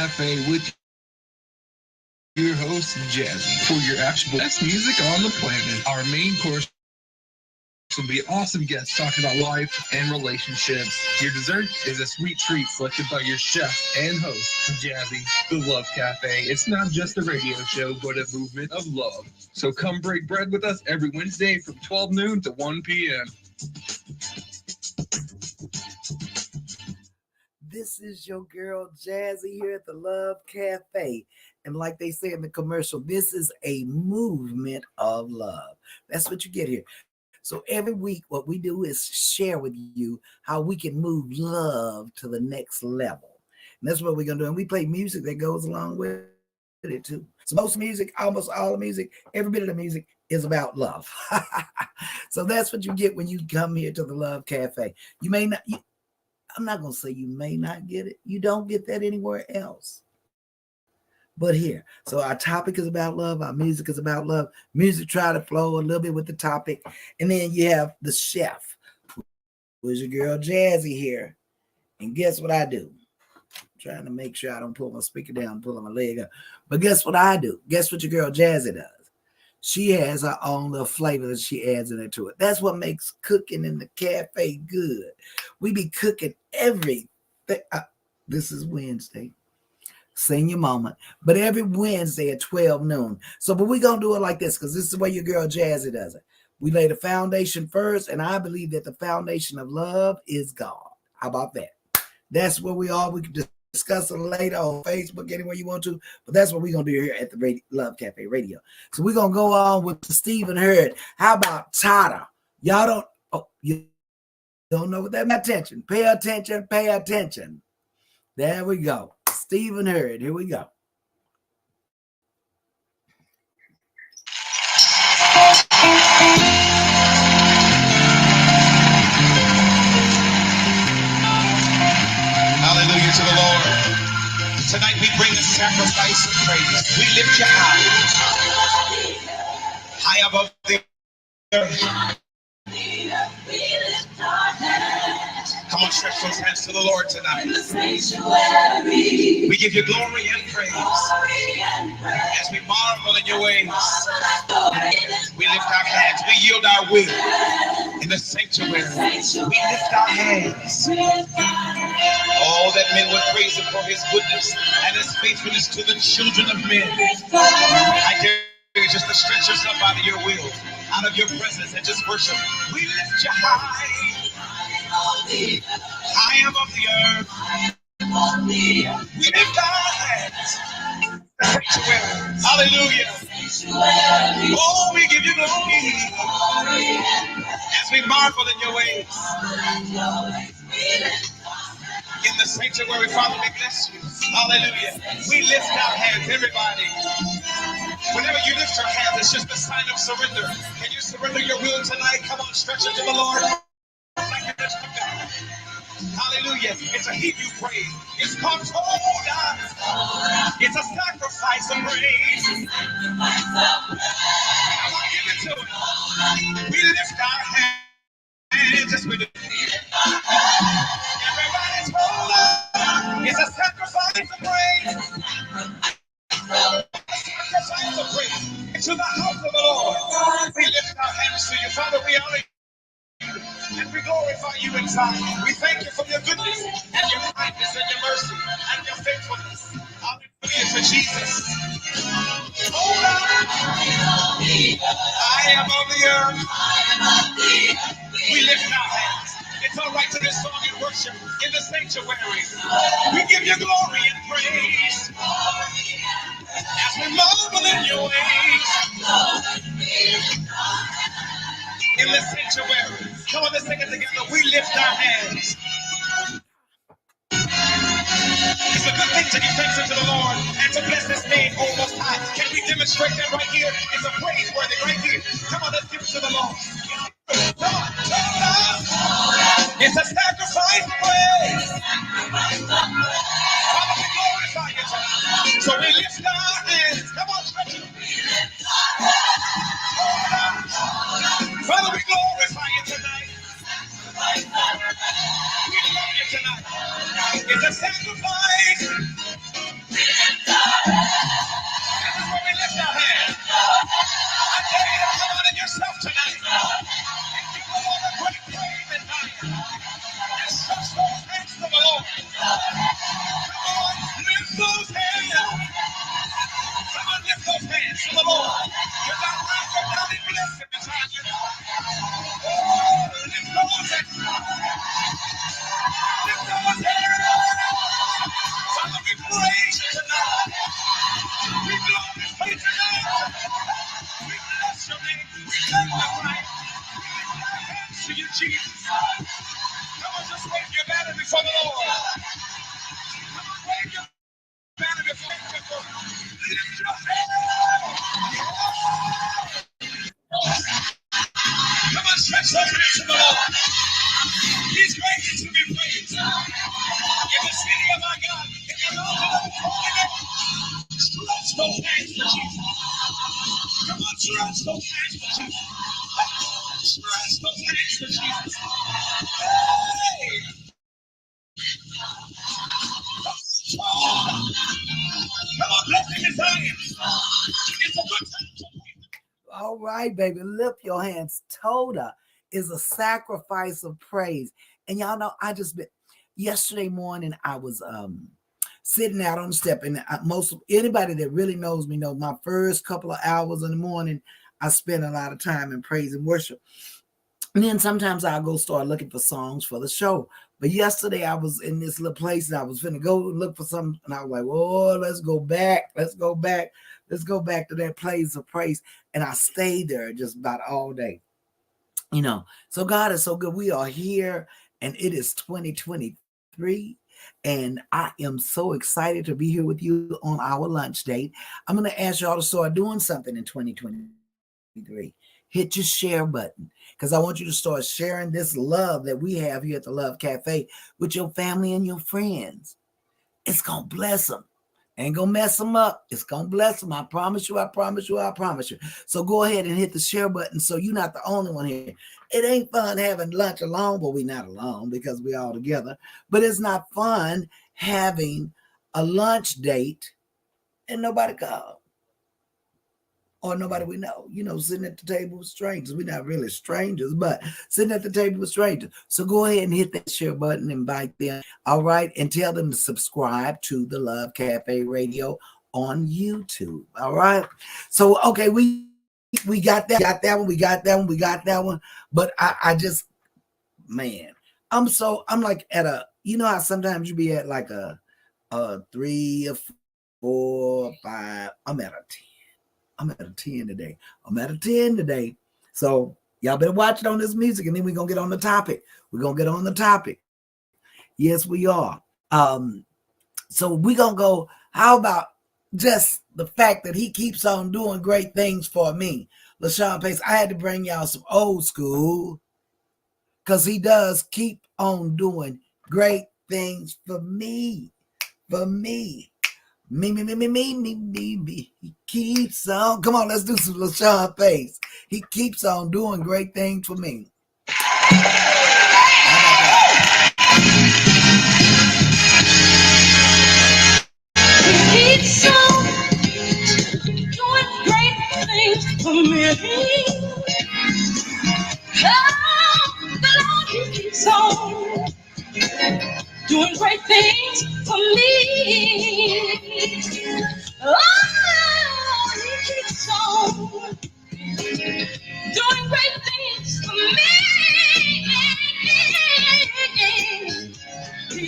Cafe with your host, Jazzy, for your actual best music on the planet. Our main course will be awesome guests talking about life and relationships. Your dessert is a sweet treat selected by your chef and host, Jazzy, the Love Cafe. It's not just a radio show, but a movement of love. So come break bread with us every Wednesday from 12 noon to 1 p.m. This is your girl Jazzy here at the Love Cafe. And like they say in the commercial, this is a movement of love. That's what you get here. So every week, what we do is share with you how we can move love to the next level. And that's what we're going to do. And we play music that goes along with it too. So most music, almost all the music, every bit of the music is about love. So that's what you get when you come here to the Love Cafe. You may not... I'm not going to say you may not get it. You don't get that anywhere else but here. So our topic is about love. Our music is about love. Music try to flow a little bit with the topic. And then you have the chef, who is your girl Jazzy here. And guess what I do? I'm trying to make sure I don't pull my speaker down, pulling my leg up. But guess what I do? Guess what your girl Jazzy does? She has her own little flavor that she adds into it. That's what makes cooking in the cafe good. We be cooking everything. This is Wednesday. Senior moment. But every Wednesday at 12 noon. So, but we're going to do it like this because this is the way your girl Jazzy does it. We lay the foundation first, and I believe that the foundation of love is God. How about that? That's where we are. We can discuss it later on Facebook, anywhere you want to, but that's what we're going to do here at the Love Cafe Radio. So we're going to go on with Stephen Hurd. How about Tata? Y'all you don't know what that means. Attention. Pay attention. Pay attention. There we go. Stephen Hurd. Here we go. Hallelujah to the Lord. Tonight we bring a sacrifice of praise. We lift you high above the earth. Come on, stretch those hands to the Lord tonight. We give you glory and praise as we marvel in your ways. We lift our hands. We yield our will in the sanctuary. We lift our hands. Oh, that men would praise him for his goodness and his faithfulness to the children of men. I dare you just to stretch yourself out of your will, out of your presence, and just worship. We lift you high above the earth. We lift our hands. Sanctuary. Hallelujah. Oh, we give you glory as we marvel in your ways. In the sanctuary, Father, we bless you. Hallelujah. We lift our hands, everybody. Whenever you lift your hands, it's just a sign of surrender. Can you surrender your will tonight? Come on, stretch it to the Lord. Hallelujah. It's a Hebrew praise. It's called Todah. It's a sacrifice of praise. Come on, give it to him. We lift our hands. Just with it. Everybody Todah. It's a sacrifice of praise. Sacrifice of praise. Into the house of the Lord. We lift our hands to you. Father, we honor you. And we glorify you in Zion. We thank you for your goodness and your kindness and your mercy and your faithfulness. Hallelujah to Jesus. Oh God, I am on the earth. We lift our hands. It's all right to this song and worship in the sanctuary. We give you glory and praise as we marvel in your ways. In the sanctuary. Come on, let's sing it together. We lift our hands. It's a good thing to give thanks unto the Lord and to bless his name, O Most High. Can we demonstrate that right here? It's a praiseworthy right here. Come on, let's give it to the Lord. Come on, it's a sacrifice of praise. Father, we glorify you tonight. So we lift our hands. Come on, stretch it. Father, we glorify you tonight. We love you tonight. It's a sacrifice. Stretch those hands for Jesus. Come on, stretch those hands for Jesus. Stretch those hands for Jesus. Hey! Come on, bless him his hands. It's a good time to pray. All right, baby. Lift your hands. Toda is a sacrifice of praise. And y'all know, yesterday morning, I was sitting out on the step, and anybody that really knows me knows my first couple of hours in the morning, I spend a lot of time in praise and worship. And then sometimes I'll go start looking for songs for the show. But yesterday I was in this little place and I was finna go look for something. And I was like, oh, let's go back to that place of praise. And I stayed there just about all day. You know, so God is so good. We are here and it is 2023. And I am so excited to be here with you on our lunch date. I'm going to ask y'all to start doing something in 2023. Hit your share button because I want you to start sharing this love that we have here at the Love Cafe with your family and your friends. It's going to bless them. Ain't going to mess them up. It's going to bless them. I promise you, I promise you, I promise you. So go ahead and hit the share button so you're not the only one here. It ain't fun having lunch alone, but we're not alone because we're all together. But it's not fun having a lunch date and nobody comes. Or nobody we know, sitting at the table with strangers. We're not really strangers, but sitting at the table with strangers. So go ahead and hit that share button, invite them. All right. And tell them to subscribe to the Love Cafe Radio on YouTube. All right. So, okay, we got that one. But I just, man, I'm like at how sometimes you be at like a 3 or 4 or 5. I'm at a 10. I'm at a 10 today. So y'all better watch it on this music and then we're going to get on the topic. Yes, we are. So we're going to go, how about just the fact that he keeps on doing great things for me? LaShawn Pace, I had to bring y'all some old school because he does keep on doing great things for me. Me. He keeps on. Come on, let's do some LaShawn Pace. He keeps on doing great things for me. He keeps on doing great things for me. Oh, the Lord, he keeps on doing great things for me. Oh, he keeps on doing great things for me. He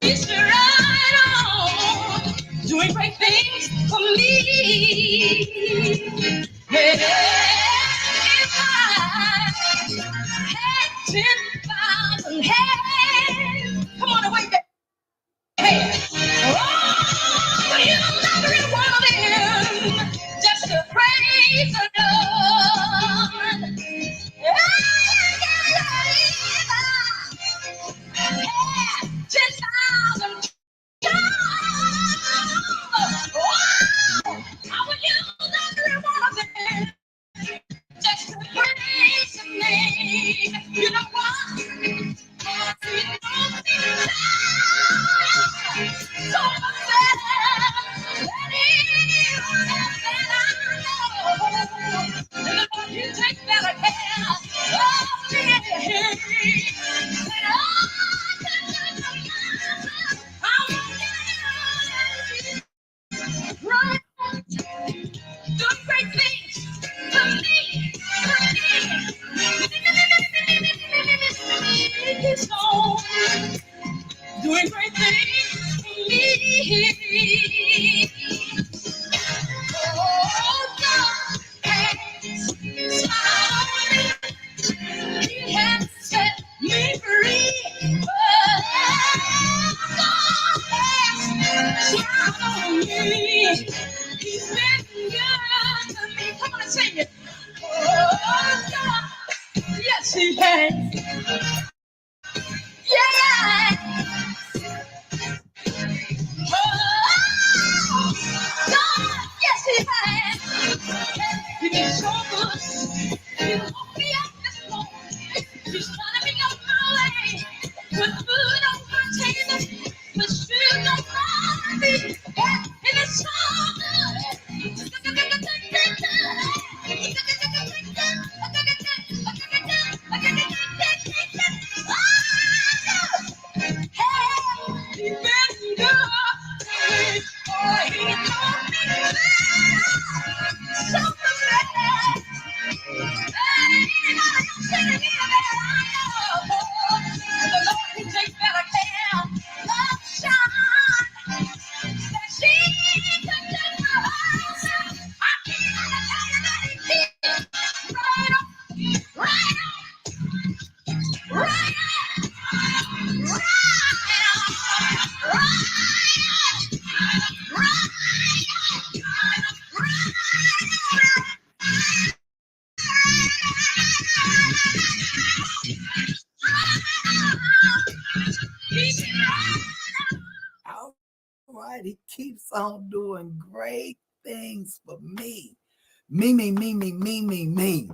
keeps right on doing great things for me. If I had 10,000 hands, come on, away there. Hey, oh, you never want him just to praise the Lord. Yeah, 10,000. I would use every one of them just to praise His name. You know what? So much better than anyone you take better care of me. Right? Doing great things for me. He's on doing great things for me. Oh, God has smiled. He has set me free. Oh, God has smiled on me. He's been good to me. Come on and sing it. Oh, God. Yes, he has. Yeah. Oh, so good. You woke me up this morning. You started me on my way. Put food on my table, put shoes on my feet. And it's so good. All right, he keeps on doing great things for me. Me.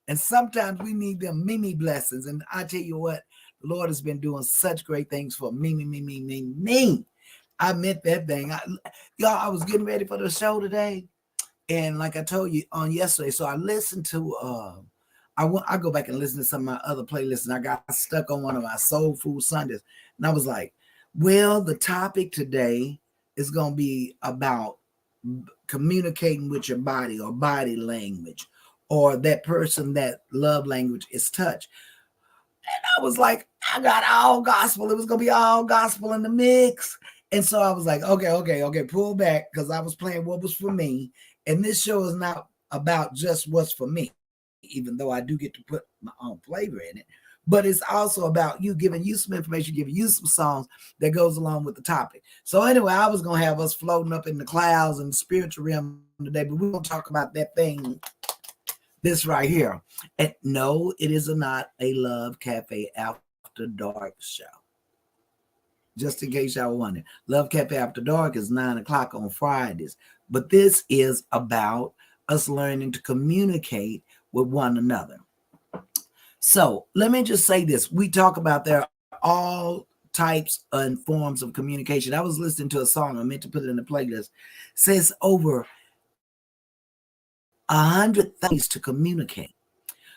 And sometimes we need them me blessings. And I tell you what, the Lord has been doing such great things for me. I meant that thing. Y'all, I was getting ready for the show today. And like I told you on yesterday, so I listened to I go back and listen to some of my other playlists, and I got stuck on one of my Soul Food Sundays. And I was like, well, the topic today is going to be about communicating with your body or body language, or that person that love language is touch. And I was like, I got all gospel. It was going to be all gospel in the mix. And so I was like, okay, pull back, because I was playing what was for me. And this show is not about just what's for me, even though I do get to put my own flavor in it. But it's also about you, giving you some information, giving you some songs that goes along with the topic. So anyway, I was going to have us floating up in the clouds and the spiritual realm today, but we're going to talk about that thing, this right here. And no, it is not a Love Cafe After Dark show. Just in case y'all wondering. Love Cafe After Dark is 9:00 on Fridays. But this is about us learning to communicate with one another. So let me just say this. We talk about there are all types and forms of communication. I was listening to a song. I meant to put it in the playlist. It says over 100 things to communicate.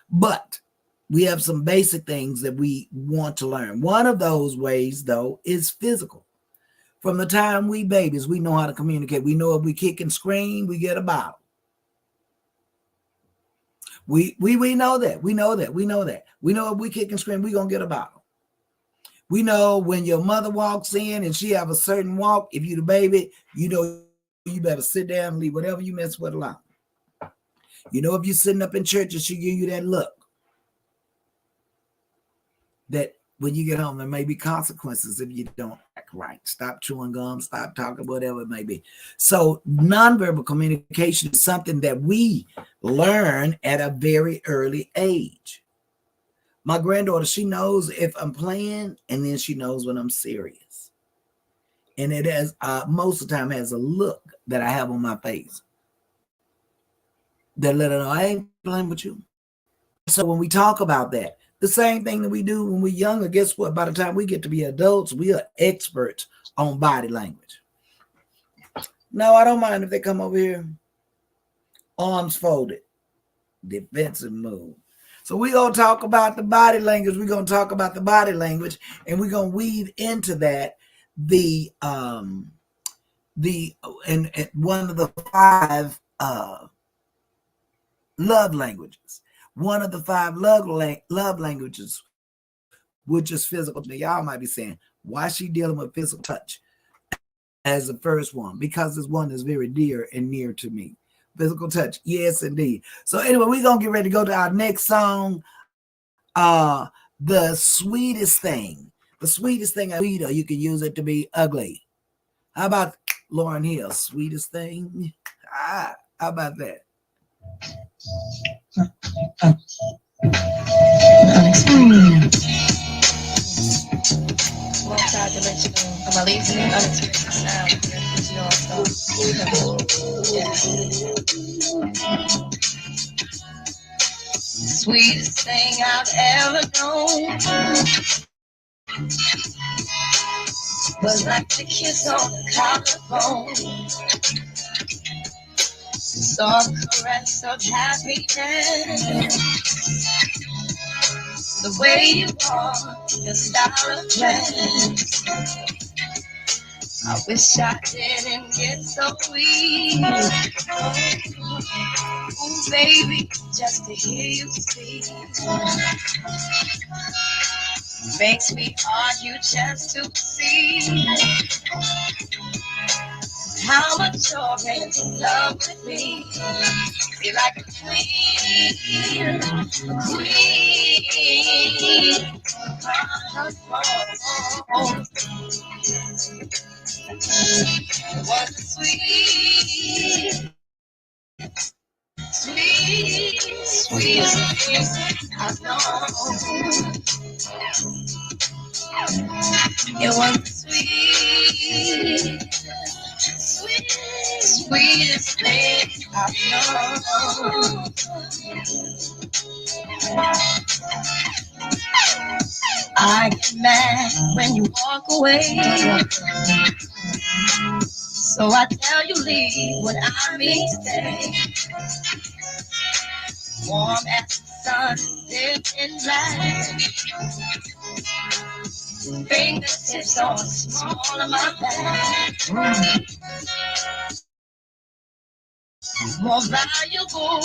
But we have some basic things that we want to learn. One of those ways, though, is physical. From the time we babies, we know how to communicate. We know if we kick and scream, we get a bottle. We know that. We know that. We know if we kick and scream, we're going to get a bottle. We know when your mother walks in and she have a certain walk, if you the baby, you know you better sit down and leave whatever you mess with alone. You know if you're sitting up in church and she give you that look, that when you get home, there may be consequences if you don't act right. Stop chewing gum, stop talking, whatever it may be. So nonverbal communication is something that we learn at a very early age. My granddaughter, she knows if I'm playing, and then she knows when I'm serious. And it has, most of the time, has a look that I have on my face that let her know I ain't playing with you. So when we talk about that, the same thing that we do when we're younger, guess what? By the time we get to be adults, we are experts on body language. No, I don't mind if they come over here, arms folded, defensive move. So we're going to talk about the body language. We're going to talk about the body language, and we're going to weave into that the one of the 5 love languages. One of the 5 love languages, which is physical. Now, y'all might be saying, why is she dealing with physical touch as the first one? Because this one is very dear and near to me. Physical touch. Yes, indeed. So anyway, we're going to get ready to go to our next song. The sweetest thing. The sweetest thing, or you can use it to be ugly. How about Lauryn Hill? Sweetest thing. How about that? I'm a lazy unexpected sound. Sweetest thing I've ever known was like the kiss on the collarbone. Soft caress of happiness. The way you walk, your style of dress. I wish I didn't get so weak. Oh, baby, just to hear you speak makes me argue just to see how much you're in love with me. Feel like a queen, queen. What a sweet, sweet, sweet thing I've known. It was sweet, sweet, sweetest thing I've known. I get mad when you walk away, so I tell you leave when I mean stay. Warm as the sun, dipped in black. Fingertips on the small of my back. More valuable.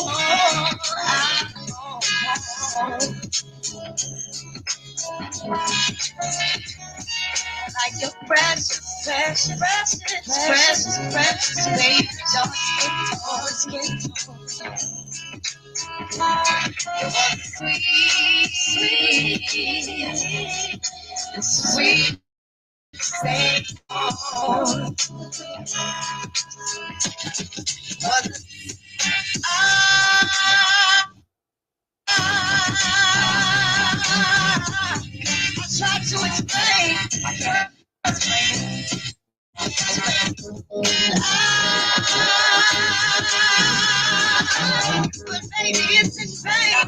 Like your precious, precious, precious, precious, precious baby, dark skin tone. It was sweet, sweet, the sweet thing. Was it? I tried to explain. I can't explain. But baby, it's in vain.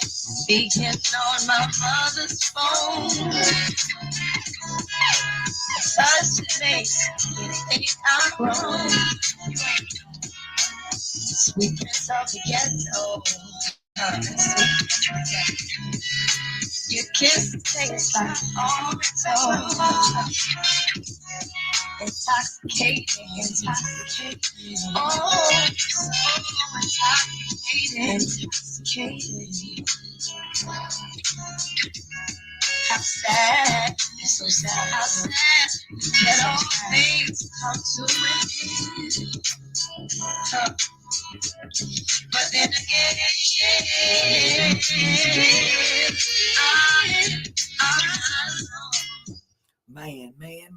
Speaking on my mother's phone. Such a makes me think I'm wrong. Sweetness of the ghetto. Your kiss tastes like all its own. Intoxicating, intoxicating. Oh, so intoxicating, intoxicating. How sad, it's so sad, how sad that all things come to an end. But then again,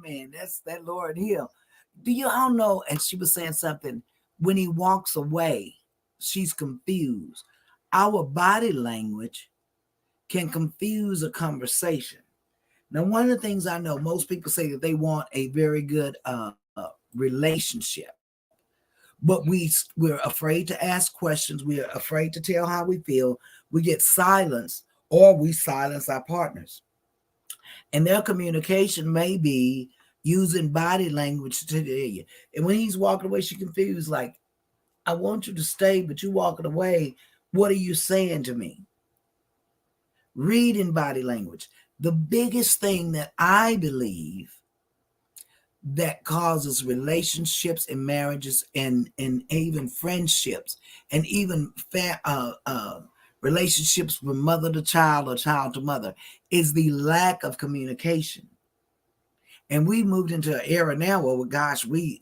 man, that's that Lauryn Hill. Do you all know? And she was saying something. When he walks away, she's confused. Our body language can confuse a conversation. Now, one of the things I know, most people say that they want a very good relationship, but we're afraid to ask questions. We're afraid to tell how we feel. We get silenced, or we silence our partners. And their communication may be using body language to tell you. And when he's walking away, she's confused, like, I want you to stay, but you're walking away. What are you saying to me? Reading body language. The biggest thing that I believe that causes relationships and marriages and even friendships and even relationships from mother to child or child to mother is the lack of communication. And we moved into an era now where, gosh, we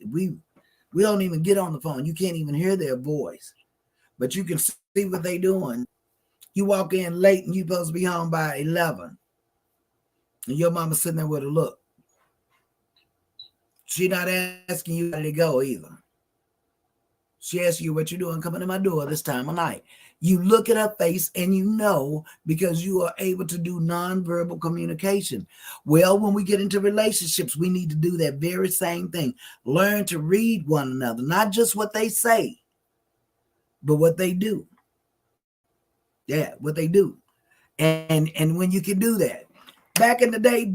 don't even get on the phone. You can't even hear their voice, but you can see what they're doing. You walk in late and you're supposed to be home by 11. And your mama's sitting there with a look. She not asking you how to go either. She asks you what you're doing coming to my door this time of night. You look at her face and you know, because you are able to do nonverbal communication. Well, when we get into relationships, we need to do that very same thing. Learn to read one another, not just what they say, but what they do. Yeah, what they do. And when you can do that. Back in the day,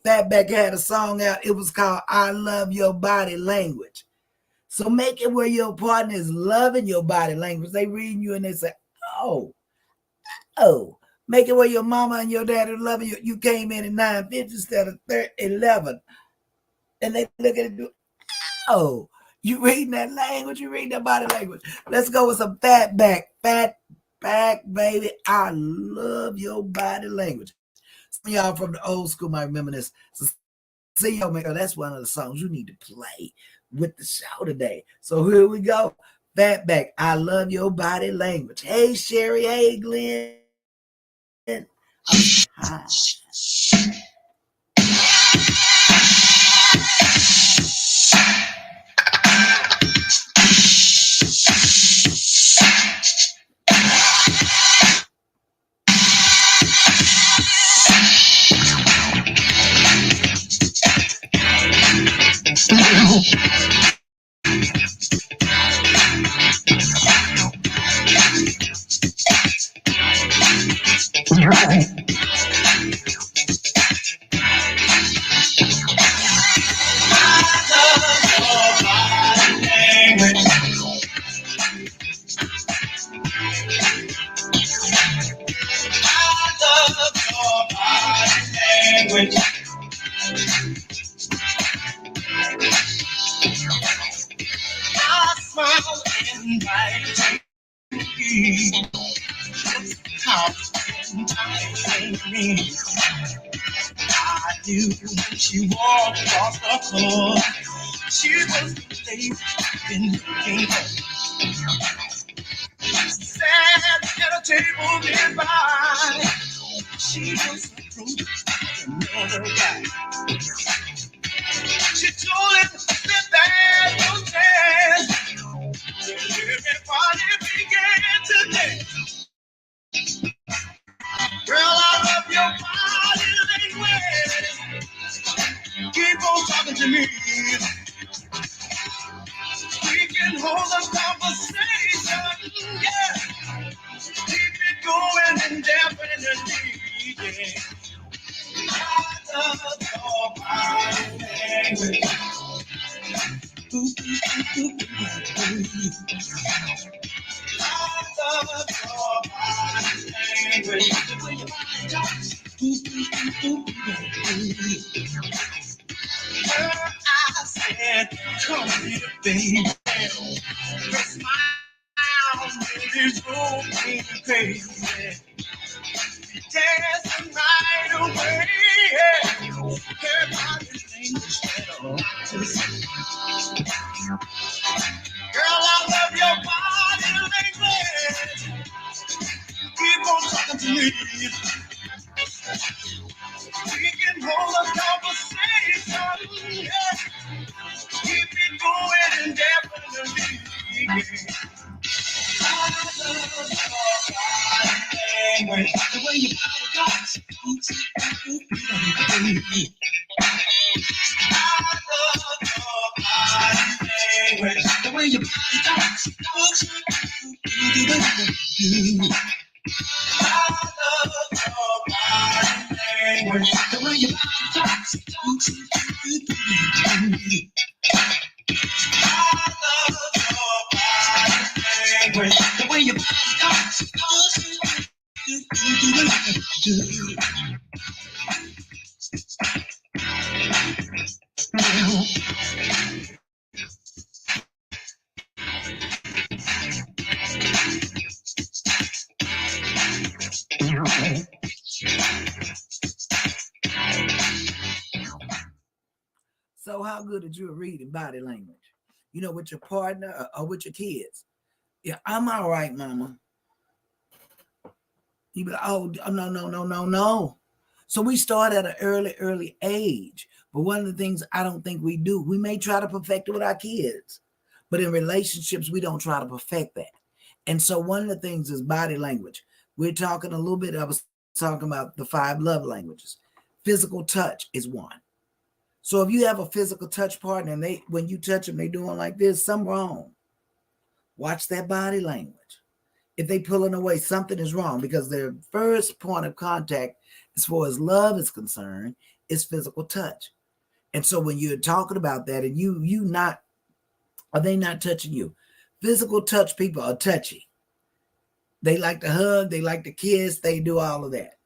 Fatback had a song out. It was called I Love Your Body Language. So make it where your partner is loving your body language. They reading you and they say, oh. Make it where your mama and your dad are loving you. You came in at 9:50 instead of 11. And they look at it, oh, you reading that language, you reading that body language. Let's go with some Fatback, baby. I love your body language. Some of y'all from the old school might remember this. So see, that's one of the songs you need to play with the show today. So here we go. Fatback, I love your body language. Hey, Sherry. Hey, Glenn. Hi. I knew when she walked across the floor, she was the lady been looking for. Sat at a table nearby. She was approached by another guy. She told him that there was chance. Everybody began to dance. Girl, I love your body language. Keep on talking to me. We can hold a conversation. Yeah. Keep it going and definitely. Yeah. I love your body language. I love your body language. The way your body talks. Her eyes said, come here, baby. Her smile really drove me crazy. Dancing right away. Her body language said a lot to say. Girl, I love your body language. Keep on talking to me. We can hold a conversation. Yeah. Keep it going and definitely. I love your body language. The way your body talks. I love your body language. The way your body talks. I love your body language. The way your body talks. I love your body language. The way your body talks. So how good is you at reading body language? You know, with your partner or with your kids? Yeah, I'm all right, mama. You be like, oh, no. So we start at an early age. But one of the things I don't think we do, we may try to perfect it with our kids, but in relationships, we don't try to perfect that. And so one of the things is body language. We're talking a little bit, I was talking about the 5 love languages. Physical touch is one. So if you have a physical touch partner and when you touch them, they doing like this, something wrong. Watch their body language. If they pulling away, something is wrong, because their first point of contact, as far as love is concerned, is physical touch. And so when you're talking about that, and are they not touching you? Physical touch people are touchy. They like to hug, they like to kiss, they do all of that.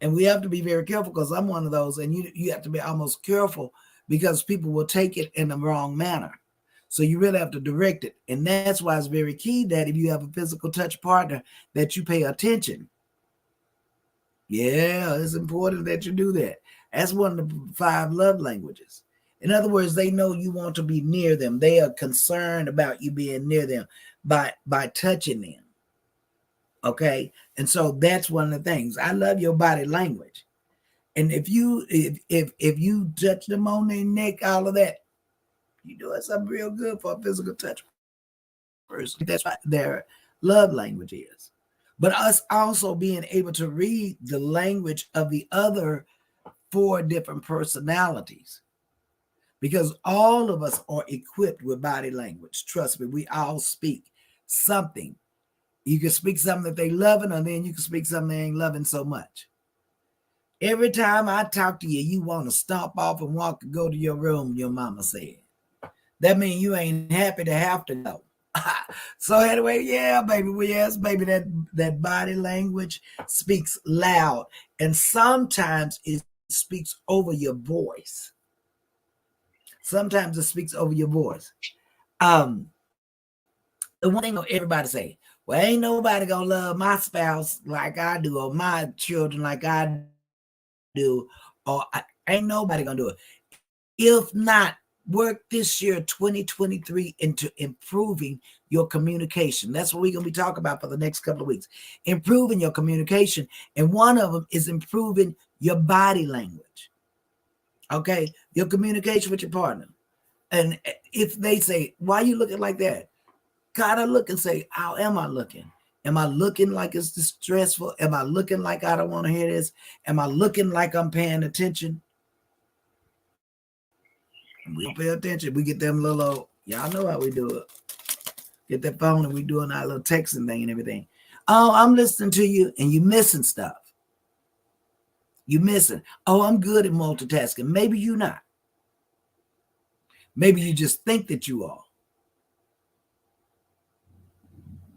And we have to be very careful, because I'm one of those, and you have to be almost careful, because people will take it in the wrong manner. So you really have to direct it. And that's why it's very key that if you have a physical touch partner, that you pay attention. Yeah, it's important that you do that. That's one of the 5 love languages. In other words, they know you want to be near them. They are concerned about you being near them by touching them. Okay? And so that's one of the things. I love your body language. And if you touch them on their neck, all of that, you're doing something real good for a physical touch person. That's what their love language is. But us also being able to read the language of the other 4 different personalities, because all of us are equipped with body language. Trust me, we all speak something. You can speak something that they loving, and then you can speak something they ain't loving so much. Every time I talk to you, you want to stomp off and walk and go to your room, your mama said. That means you ain't happy to have to go. So anyway, yeah, baby, yes, baby, that body language speaks loud, and sometimes it speaks over your voice. Sometimes it speaks over your voice. The one thing everybody say, well, ain't nobody gonna love my spouse like I do, or my children like I do, or ain't nobody gonna do it. If not, work this year 2023 into improving your communication. That's what we're going to be talking about for the next couple of weeks. Improving your communication. And one of them is improving your body language. Okay? Your communication with your partner. And if they say, why are you looking like that? Gotta look and say, how am I looking? Am I looking like it's distressful? Am I looking like I don't want to hear this? Am I looking like I'm paying attention? We don't pay attention. We get them little, y'all know how we do it. Get that phone and we doing our little texting thing and everything. Oh, I'm listening to you and you missing stuff. You missing. Oh, I'm good at multitasking. Maybe you're not. Maybe you just think that you are.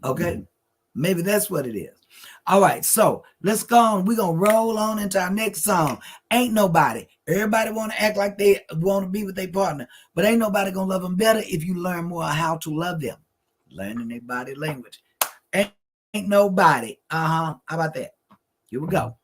Okay? Maybe that's what it is. All right, so let's go on. We're going to roll on into our next song. Ain't nobody. Everybody want to act like they want to be with their partner, but ain't nobody going to love them better if you learn more how to love them. Learning their body language. Ain't nobody. How about that? Here we go.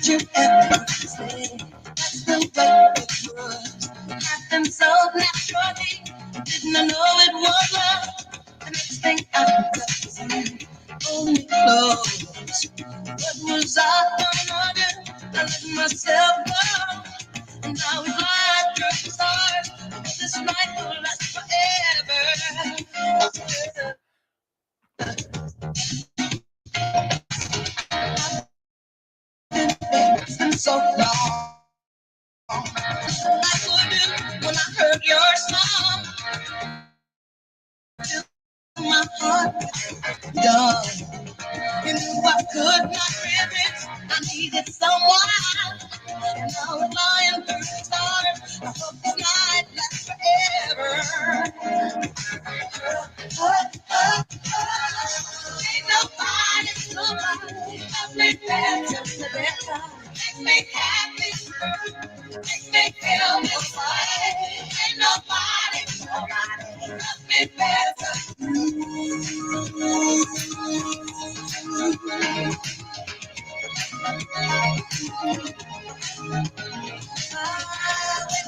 You ever say that's the way it was? Happened so naturally, didn't I know it was love? The next thing I was hold me close. What was I gonna do? I let myself go, and now it's like broken stars. This night will last forever. It's been so long. I would when I heard your song. My heart done. You knew I could not resist. I needed someone. And now I'm lying through the stars. I hope this night lasts forever. Ain't nobody love me better than that. Make me happy. Make me feel this way. Ain't nobody love me better.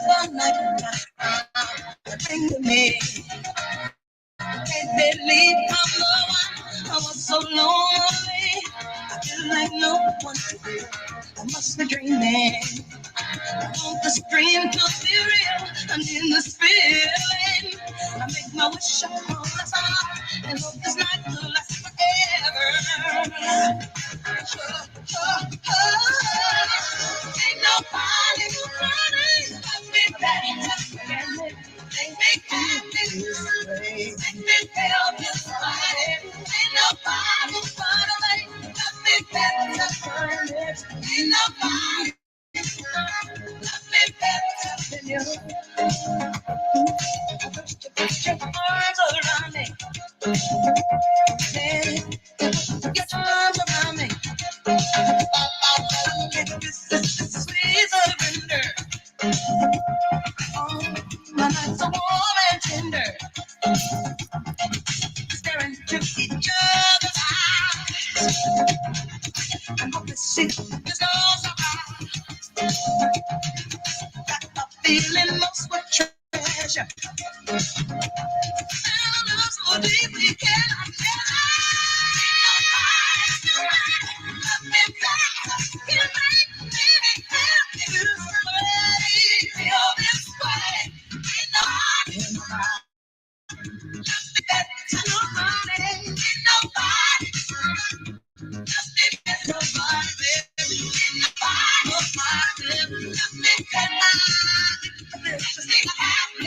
One night, thing to me. Can't believe I'm the one. I was so lonely. I feel like no one to be. I must be dreaming. I want this dream to be real. I'm in this feeling. I make my wish upon a star and hope this night will last forever. Ain't nobody running. I'll be back. Make me happy. Make me feel this way. Ain't nobody running. I'll be better. Ain't nobody. Nothing better than you. Put your arms around me. Get your arms around me. This is sweet surrender. Oh, my nights are warm and tender. Staring into each other's eyes. I hope this shit is all survive. Got a feeling most with treasure. I love so deeply, can I never? Love me back. You make me happy this way. Feel this way. Ain't nobody better. Nobody. Ain't nobody. Nothing better. Nobody, baby. Ain't nobody. Nobody. Nothing better. Just make happy.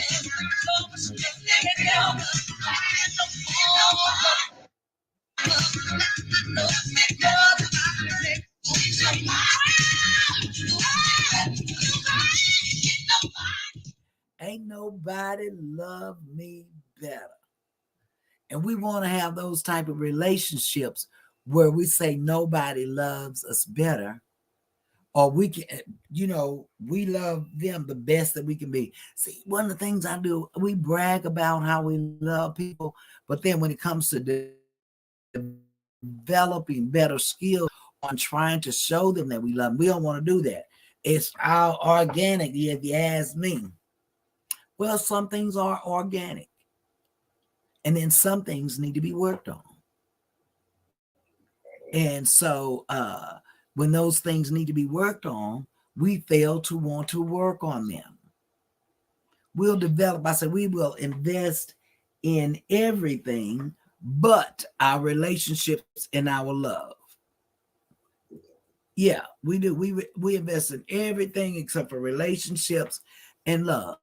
So much just make it over. Ain't nobody love me better. And we want to have those type of relationships where we say nobody loves us better, or we can, we love them the best that we can be. See, one of the things I do, we brag about how we love people, but then when it comes to developing better skills on trying to show them that we love them, we don't want to do that. It's our organic, if you ask me. Well, some things are organic, and then some things need to be worked on. And so when those things need to be worked on, we fail to want to work on them. We'll develop, I said, we will invest in everything but our relationships and our love. Yeah, we do. We invest in everything except for relationships and love.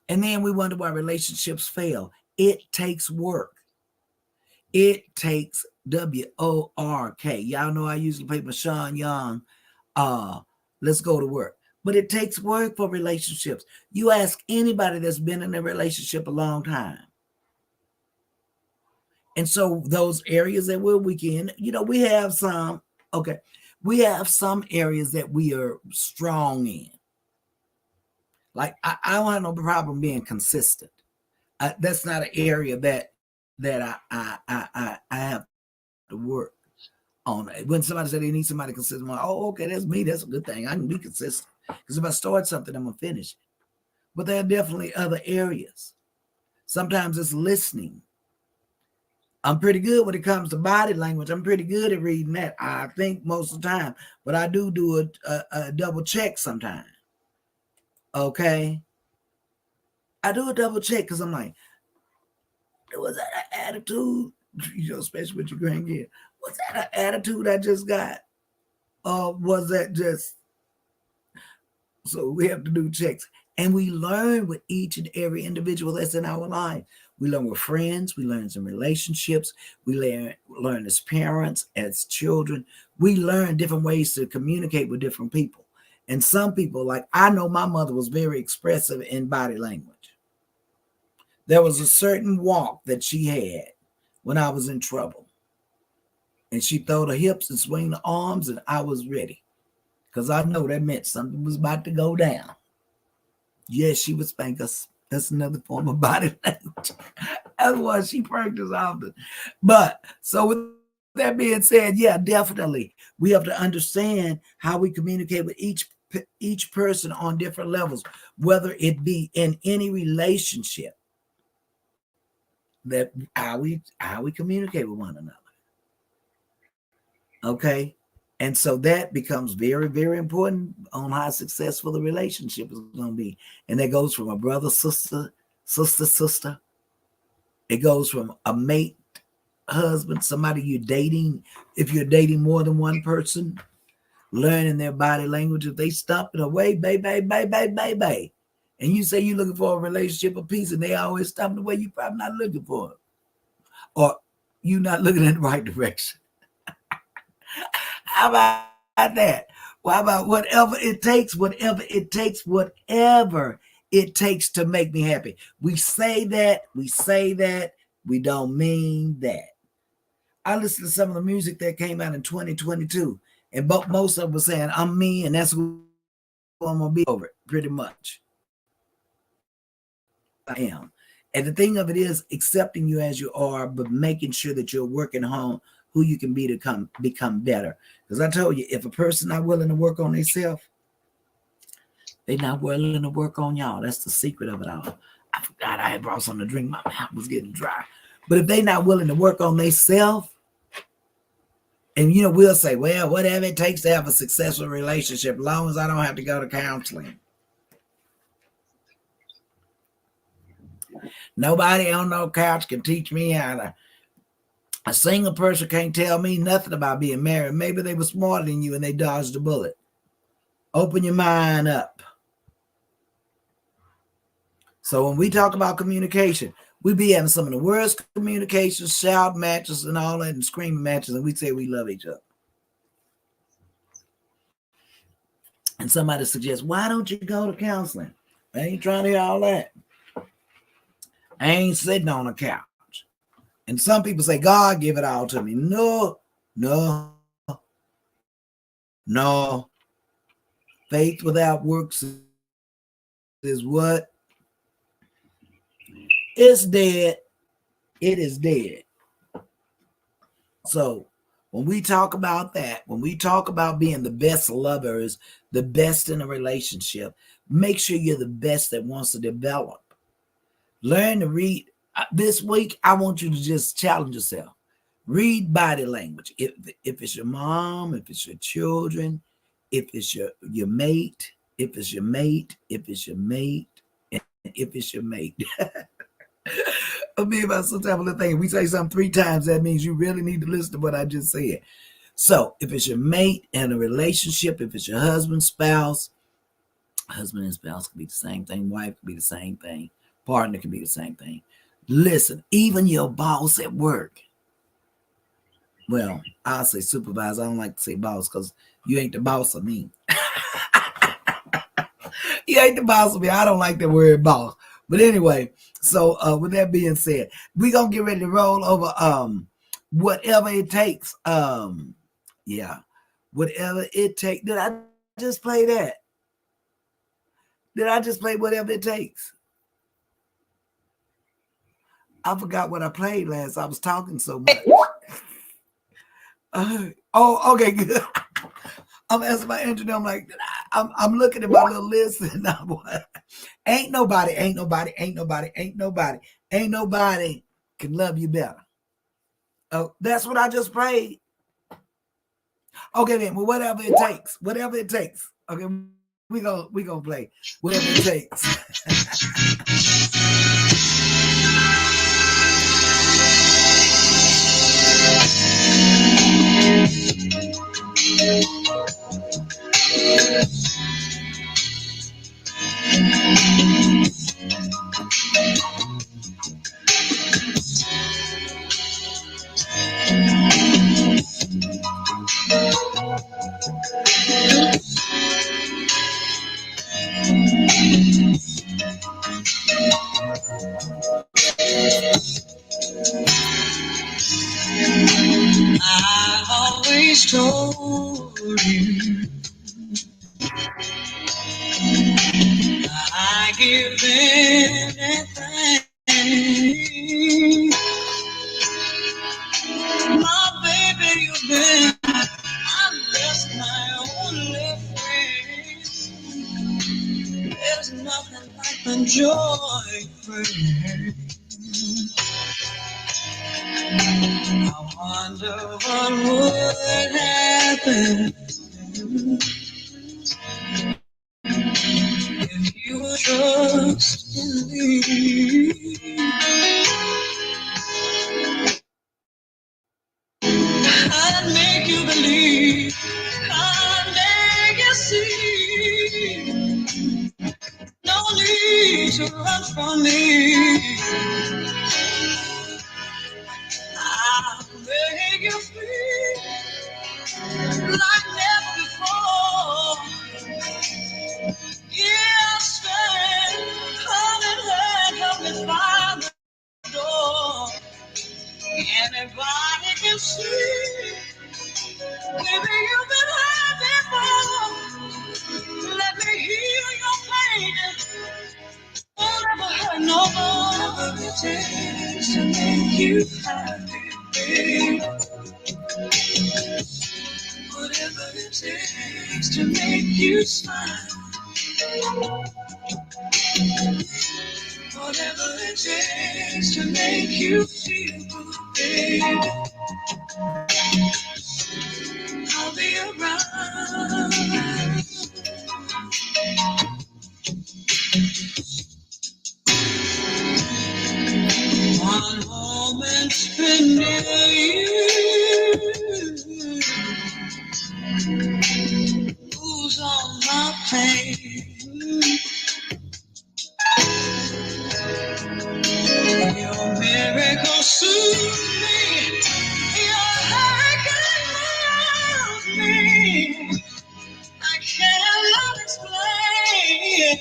And then we wonder why relationships fail. It takes work. It takes work. Y'all know I usually play my Sean Young. Let's go to work. But it takes work for relationships. You ask anybody that's been in a relationship a long time. And so those areas that we're weak in, we have some, we have some areas that we are strong in. Like, I don't have no problem being consistent. That's not an area that I have to work on. When somebody said they need somebody consistent, I'm like, oh, okay, that's me. That's a good thing. I can be consistent. Because if I start something, I'm going to finish it. But there are definitely other areas. Sometimes it's listening. I'm pretty good when it comes to body language. I'm pretty good at reading that, I think, most of the time. But I do a double check sometimes. Okay? I do a double check because I'm like, was that an attitude? Especially with your grandkid. Was that an attitude I just got? Or was that just... So we have to do checks. And we learn with each and every individual that's in our life. We learn with friends. We learn in relationships. We learn as parents, as children. We learn different ways to communicate with different people. And some people, like I know my mother was very expressive in body language. There was a certain walk that she had when I was in trouble. And she throw the hips and swing the arms, and I was ready. Because I know that meant something was about to go down. Yes, she would spank us. That's another form of body language. That's why she practiced often. But so with that being said, yeah, definitely. We have to understand how we communicate with each person on different levels, whether it be in any relationship, that how we communicate with one another. Okay. And so that becomes very, very important on how successful the relationship is going to be. And that goes from a brother, sister. It goes from a mate, husband, somebody you're dating. If you're dating more than one person, learning their body language. If they stop it away, baby, and you say you're looking for a relationship of peace, and they always stop away, you're probably not looking for it, or you're not looking in the right direction. How about that? Well, how about whatever it takes to make me happy. We say that, we don't mean that. I listened to some of the music that came out in 2022, and most of them were saying, I'm me, and that's who I'm going to be over it, pretty much. I am. And the thing of it is accepting you as you are, but making sure that you're working on who you can be to become better. Because I told you, if a person not willing to work on themselves, they're not willing to work on y'all. That's the secret of it all. I forgot I had brought something to drink. My mouth was getting dry. But if they're not willing to work on themselves, and we'll say, well, whatever it takes to have a successful relationship, as long as I don't have to go to counseling. Nobody on no couch can teach me how to. A single person can't tell me nothing about being married. Maybe they were smarter than you and they dodged a bullet. Open your mind up. So when we talk about communication, we be having some of the worst communications, shout matches and all that, and screaming matches, and we say we love each other. And somebody suggests, why don't you go to counseling? I ain't trying to hear all that. I ain't sitting on a couch. And some people say, God give it all to me. No. Faith without works is what? It's dead. It is dead. So when we talk about that, when we talk about being the best lovers, the best in a relationship, make sure you're the best that wants to develop. Learn to read. This week, I want you to just challenge yourself. Read body language. If it's your mom, if it's your children, if it's your mate, if it's your mate, if it's your mate, and if it's your mate. I mean, about some type of thing. If we say something 3 times, that means you really need to listen to what I just said. So if it's your mate and a relationship, if it's your husband, spouse, husband and spouse can be the same thing. Wife can be the same thing. Partner can be the same thing. Listen, even your boss at work. Well, I'll say supervisor. I don't like to say boss because you ain't the boss of me. You ain't the boss of me. I don't like the word boss. But anyway, so with that being said, we're going to get ready to roll over whatever it takes. Yeah, whatever it takes. Did I just play that? Did I just play whatever it takes? I forgot what I played last. I was talking so much. Okay, good. I'm asking my engineer. I'm like, I'm looking at my little list, and ain't nobody can love you better. Oh, that's what I just played. Okay, then. Well, whatever it takes. Okay, we gonna play whatever it takes. I always told you I give anything. My baby some joy. I wonder what would happen if you would trust in me. I'd make you believe, I'd make you see. No need to run from me. I'll make you feel like never before. Yes, man, come and help me find the door. Anybody can see, baby, you've been hurt before. Let me heal your pain. Won't ever hurt no more. Whatever it takes to make you happy, baby. Whatever it takes to make you smile. Whatever it takes to make you feel good, baby. I'll be around. One moment spent near you, who's on my pain. Your miracle soothes me. Your hurricane moves me. I cannot explain.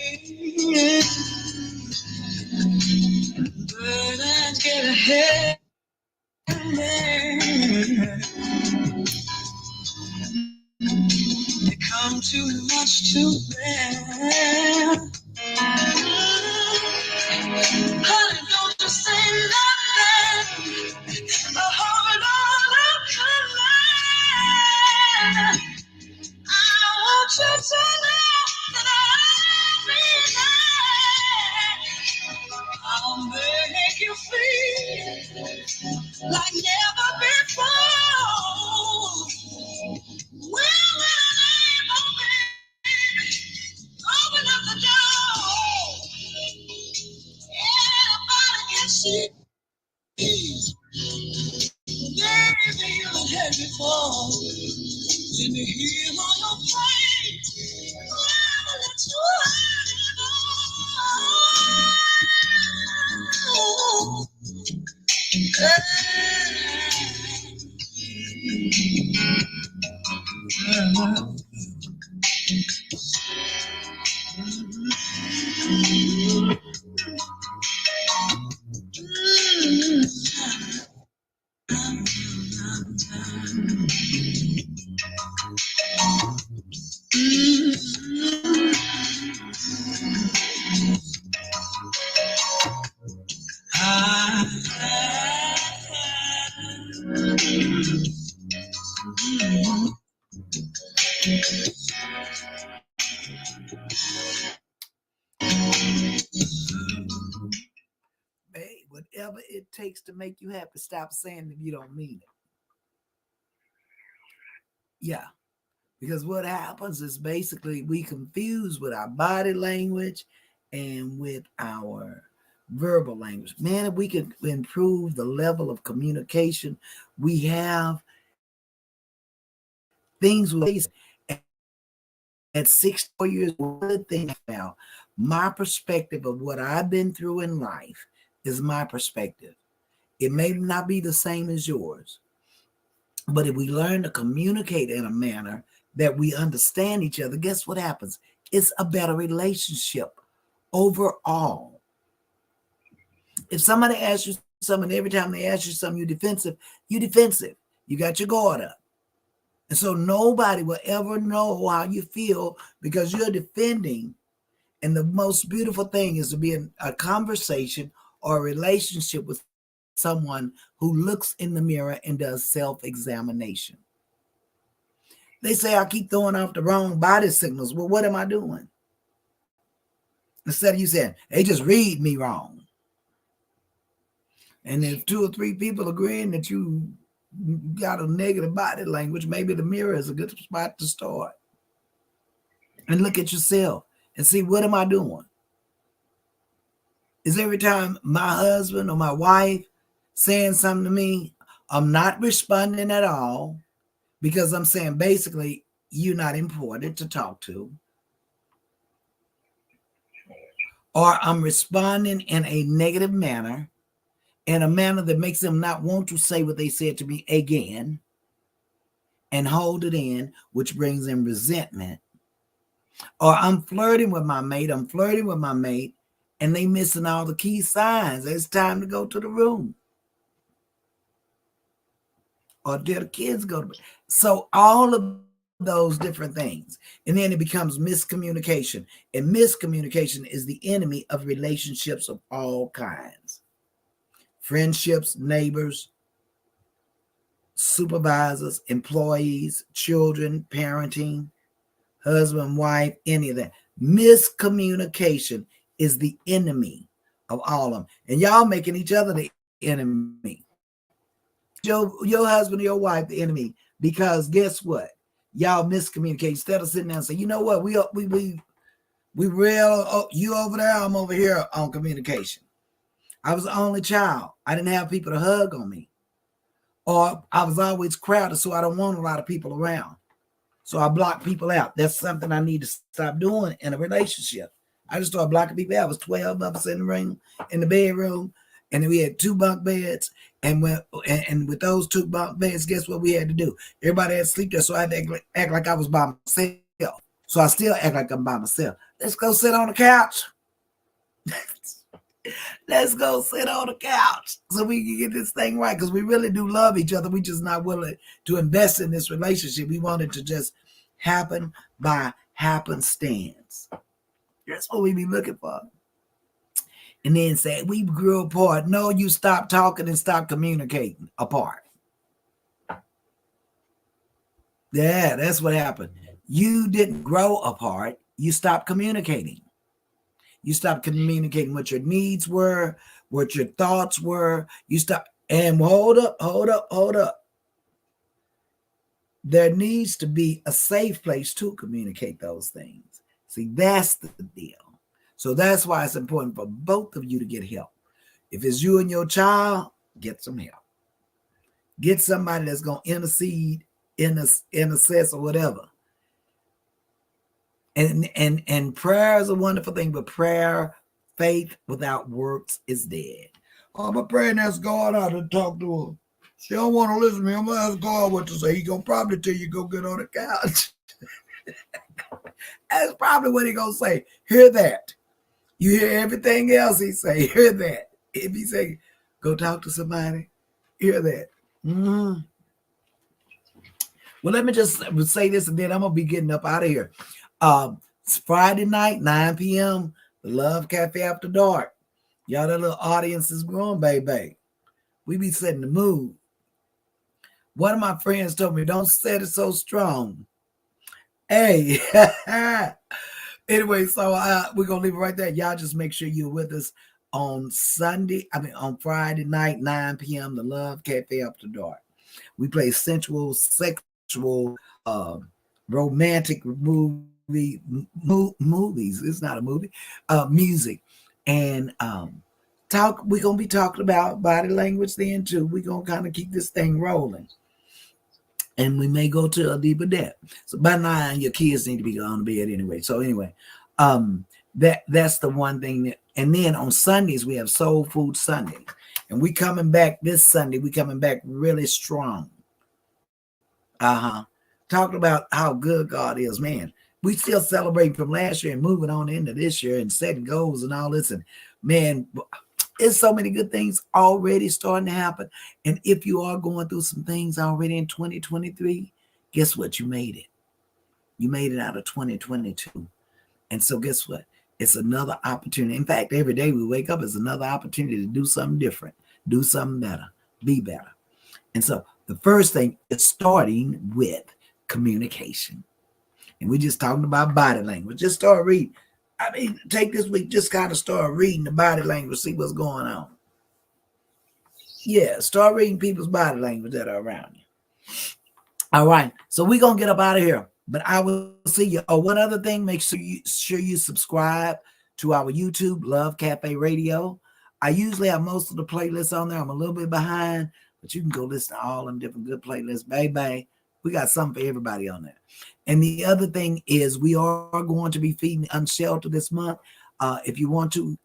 Burdens get ahead of me. They come too much to bear. Honey, don't just say nothing. Hold on, I'm coming. I want you to know that I'll be there. I'll make you feel like never before. When I open up the door, everybody can see. Baby, you've had before. Let me hear all your pain. I'll let you Hey, whatever it takes to make you happy, stop saying if you don't mean it. Yeah. Because what happens is basically we confuse with our body language and with our verbal language. Man, if we could improve the level of communication we have, things will at 64 years, one of the things now, my perspective of what I've been through in life is my perspective. It may not be the same as yours, but if we learn to communicate in a manner that we understand each other, guess what happens? It's a better relationship overall. If somebody asks you something, every time they ask you something, you're defensive. You got your guard up. And so nobody will ever know how you feel because you're defending. And the most beautiful thing is to be in a conversation or a relationship with someone who looks in the mirror and does self-examination. They say I keep throwing off the wrong body signals. Well, what am I doing? Instead of you saying, they just read me wrong. And if 2 or 3 people agreeing that you got a negative body language, maybe the mirror is a good spot to start. And look at yourself and see, what am I doing? Is every time my husband or my wife saying something to me, I'm not responding at all because I'm saying basically, you're not important to talk to. Or I'm responding in a negative manner, in a manner that makes them not want to say what they said to me again and hold it in, which brings in resentment. Or I'm flirting with my mate, and they missing all the key signs. It's time to go to the room. Or did the kids go to bed? So all of those different things. And then it becomes miscommunication. And miscommunication is the enemy of relationships of all kinds. Friendships, neighbors, supervisors, employees, children, parenting, husband, wife, any of that. Miscommunication is the enemy of all of them. And y'all making each other the enemy. Your husband or your wife the enemy, because guess what? Y'all miscommunicate. Instead of sitting down and say, you know what, we real, oh, you over there, I'm over here on communication. I was the only child. I didn't have people to hug on me. Or I was always crowded, so I don't want a lot of people around. So I block people out. That's something I need to stop doing in a relationship. I just started blocking people out. I was 12 of us in the room, in the bedroom, and we had 2 bunk beds. And with those 2 bunk beds, guess what we had to do? Everybody had to sleep there, so I had to act like I was by myself. So I still act like I'm by myself. Let's go sit on the couch. Let's go sit on the couch so we can get this thing right, because we really do love each other. We just not willing to invest in this relationship. We want it to just happen by happenstance. That's what we be looking for. And then say, we grew apart. No, you stop talking and stop communicating apart. Yeah, that's what happened. You didn't grow apart. You stopped communicating. You stopped communicating what your needs were, what your thoughts were. You stopped. And hold up. There needs to be a safe place to communicate those things. See, that's the deal. So that's why it's important for both of you to get help. If it's you and your child, get some help. Get somebody that's going to intercede, intercess, or whatever. And prayer is a wonderful thing, but prayer, faith without works is dead. Oh, I'm praying that's God out to talk to her. She don't want to listen to me. I'm going to ask God what to say. He going to probably tell you go get on the couch. That's probably what he going to say. Hear that. You hear everything else he say. Hear that. If he say, go talk to somebody, hear that. Mm-hmm. Well, let me just say this, and then I'm going to be getting up out of here. It's Friday night, 9 p.m., the Love Cafe After Dark. Y'all, that little audience is growing, baby. We be setting the mood. One of my friends told me, don't set it so strong. Hey. Anyway, so we're going to leave it right there. Y'all just make sure you're with us on Friday night, 9 p.m., the Love Cafe After Dark. We play sensual, sexual, romantic movies. It's not a movie. Music. And we're going to be talking about body language then too. We're going to kind of keep this thing rolling. And we may go to a deeper depth. So by 9, your kids need to be on the bed anyway. So anyway, that's the one thing. And then on Sundays, we have Soul Food Sunday. And we coming back this Sunday. We coming back really strong. Talking about how good God is, man. We still celebrating from last year and moving on into this year and setting goals and all this. And man, there's so many good things already starting to happen. And if you are going through some things already in 2023, guess what? You made it. You made it out of 2022. And so guess what? It's another opportunity. In fact, every day we wake up is another opportunity to do something different, do something better, be better. And so the first thing is starting with communication. And we're just talking about body language. Just start reading. I mean, take this week, just kind of start reading the body language, see what's going on. Yeah, start reading people's body language that are around you. All right, so we're gonna get up out of here, but I will see you. Oh, one other thing, make sure you subscribe to our YouTube, Love Cafe Radio. I usually have most of the playlists on there. I'm a little bit behind, but you can go listen to all them different good playlists. Baby, we got something for everybody on there. And the other thing is we are going to be feeding Unsheltered this month. If you want to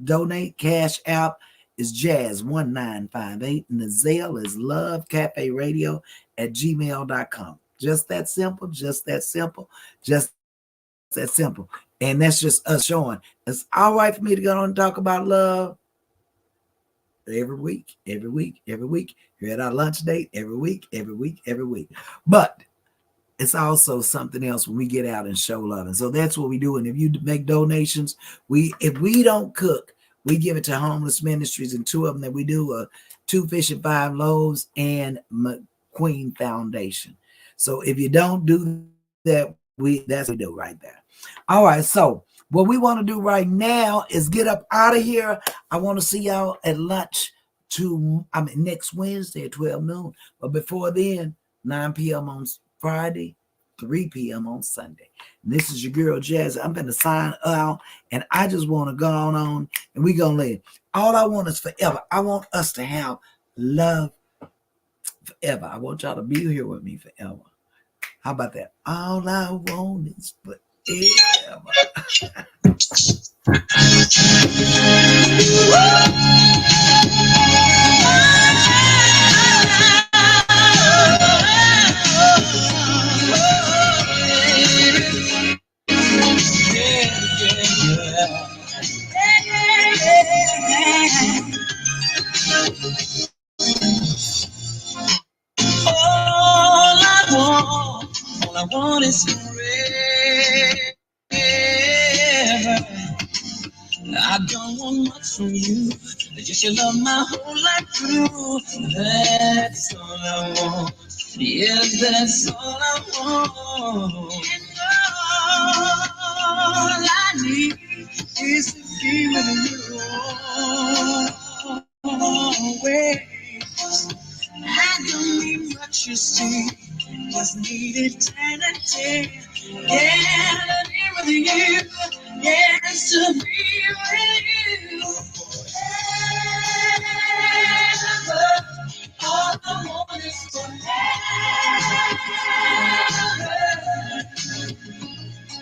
donate, Cash App is Jazz1958, and the Zelle is lovecaferadio@gmail.com. Just that simple, just that simple, just that simple. And that's just us showing it's all right for me to go on and talk about love every week. You're at our lunch date every week. But it's also something else when we get out and show love. And so that's what we do. And if you make donations, if we don't cook, we give it to homeless ministries, and two of them that we do 2 Fish and 5 Loaves and McQueen Foundation. So if you don't do that, that's what we do right there. All right. So what we want to do right now is get up out of here. I want to see y'all at lunch next Wednesday at 12 noon. But before then, 9 p.m. on Friday, 3 p.m. on Sunday. And this is your girl Jazz. I'm going to sign out, and I just want to go on and we're going to live. All I want is forever. I want us to have love forever. I want y'all to be here with me forever. How about that? All I want is forever. All I want is forever. I don't want much from you, just your love my whole life through. That's all I want. Yes, that's all I want. And all I need is to be with you always. I don't need much, you see. Just need eternity. Yeah, to be with you. Yes, to be with you. Forever. All I want is forever.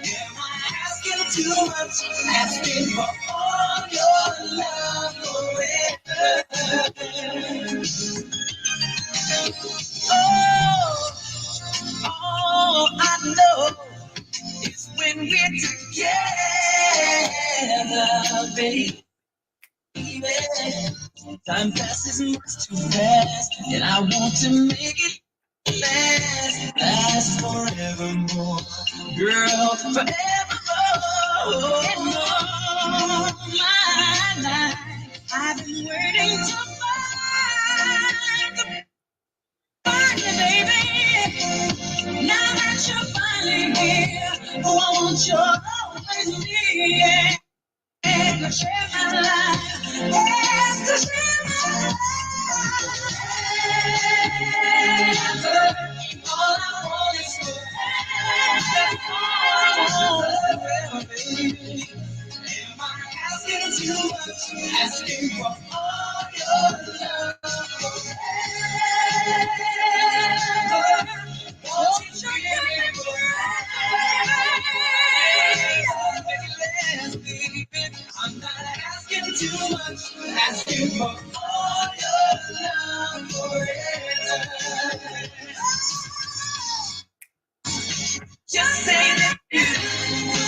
Am I asking too much? Asking for all your love forever. All I know is when we're together, baby. Time passes much too fast, and I want to make it last forevermore. Girl, forevermore. And all my life, I've been waiting to find you, baby. Now that you're finally here, oh, I want you always near. And to share my life, yes, to share my life. All I want is forever, baby. Am I asking too much? Asking for all your love forever. Won't you give me forever? I'm not asking too much. Asking for all your love forever. Just say that you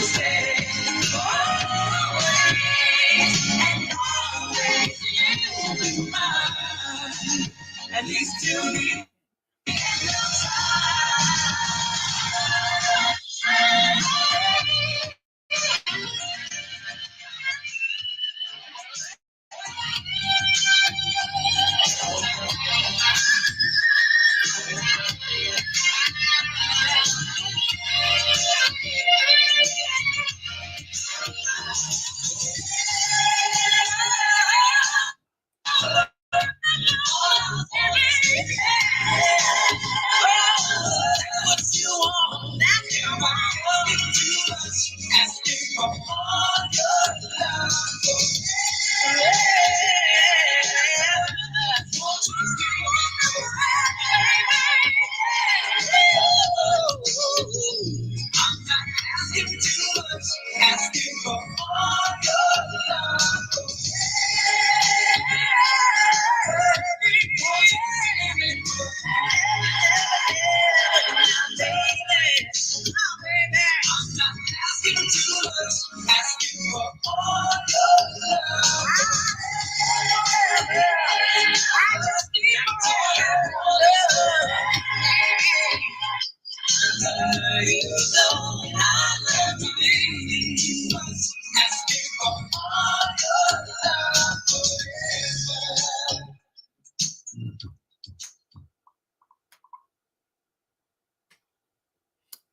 stay always and always you'll be mine. At least till the end of time. You know I love you. Asking for all your love forever.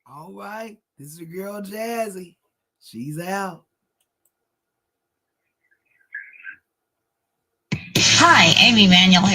All right. This is your girl Jazzy. She's out. Hi, Amy Manuel here.